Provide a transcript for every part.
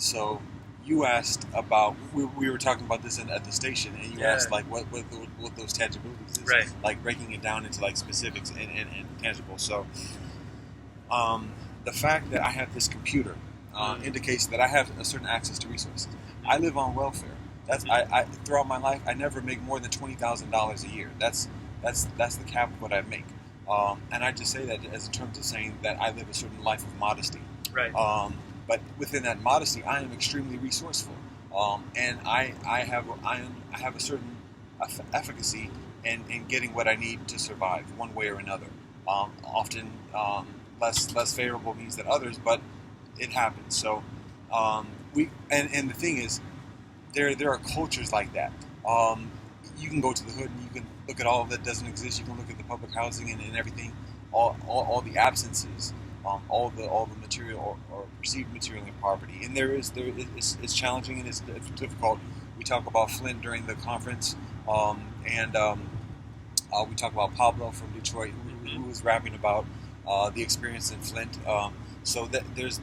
So you asked about we were talking about this at the station, and you asked like what those tangibilities is, Right. like breaking it down into like specifics and tangible. So um, the fact that I have this computer indicates that I have a certain access to resources. I live on welfare. I throughout my life I never make more than $20,000 a year. That's the cap of what I make. And I just say that as in terms of saying that I live a certain life of modesty. Right. But within that modesty, I am extremely resourceful, and I have a certain efficacy in getting what I need to survive one way or another. Often less favorable means than others, but it happens. So we and the thing is, there are cultures like that. You can go to the hood and you can look at all that doesn't exist. You can look at the public housing and everything, all the absences, all the material or perceived material in poverty. And it's challenging and it's difficult. We talk about Flint during the conference, and we talk about Pablo from Detroit, who was rapping about the experience in Flint. So that there's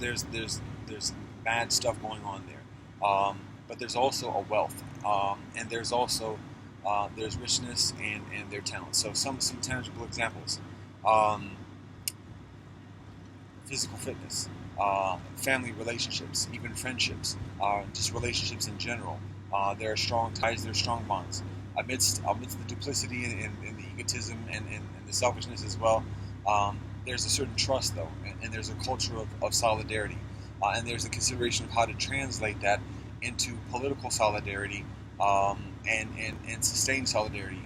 bad stuff going on there, but there's also a wealth, and there's also there's richness and their talent. So some tangible examples: physical fitness, family relationships, even friendships, just relationships in general. There are strong ties, there are strong bonds. Amidst the duplicity and the egotism and the selfishness as well, there's a certain trust though, and there's a culture of solidarity, and there's a consideration of how to translate that into political solidarity, and sustained solidarity,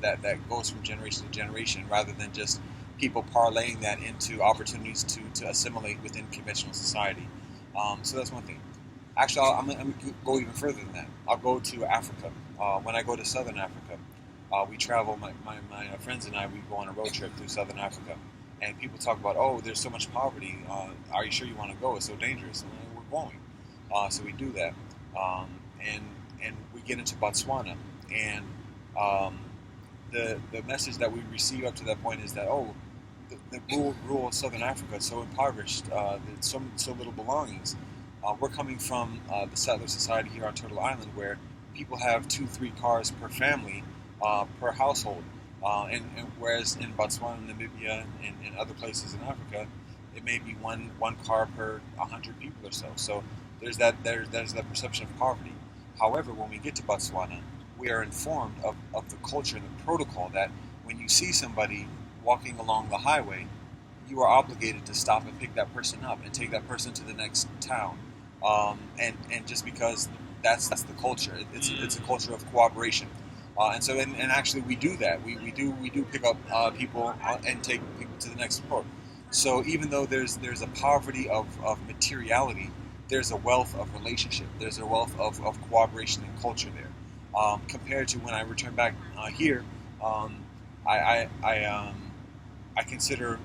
that goes from generation to generation rather than just people parlaying that into opportunities to assimilate within conventional society. So that's one thing. Actually, I'm going to go even further than that. I'll go to Africa. When I go to Southern Africa, we travel, my friends and I, we go on a road trip through Southern Africa. And people talk about, oh, there's so much poverty. Are you sure you want to go? It's so dangerous. And we're going. So we do that. Um, and, and we get into Botswana. And the message that we receive up to that point is that, oh, the rural Southern Africa is so impoverished, there's so little belongings. We're coming from the settler society here on Turtle Island, where people have 2-3 cars per family, per household, and whereas in Botswana, Namibia, and other places in Africa, it may be one car per 100 people or so. So there's that perception of poverty. However, when we get to Botswana, we are informed of the culture and the protocol that when you see somebody walking along the highway, you are obligated to stop and pick that person up and take that person to the next town. And just because that's the culture, it's a culture of cooperation. And actually we do that. We do pick up people and take people to the next port. So even though there's a poverty of materiality, there's a wealth of relationship. There's a wealth of cooperation and culture there. Compared to when I return back here, I consider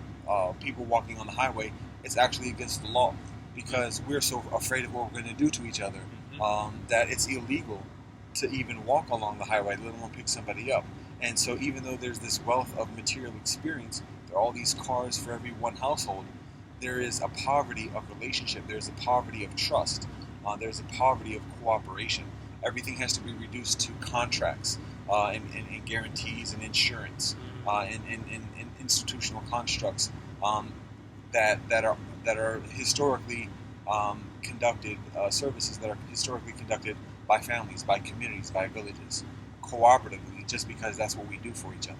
people walking on the highway, it's actually against the law because we're so afraid of what we're going to do to each other, that it's illegal to even walk along the highway, let alone pick somebody up. And so even though there's this wealth of material experience, there are all these cars for every one household, there is a poverty of relationship, there's a poverty of trust, there's a poverty of cooperation. Everything has to be reduced to contracts, and guarantees and insurance, and institutional constructs, that are historically conducted, services that are historically conducted by families, by communities, by villages, cooperatively, just because that's what we do for each other.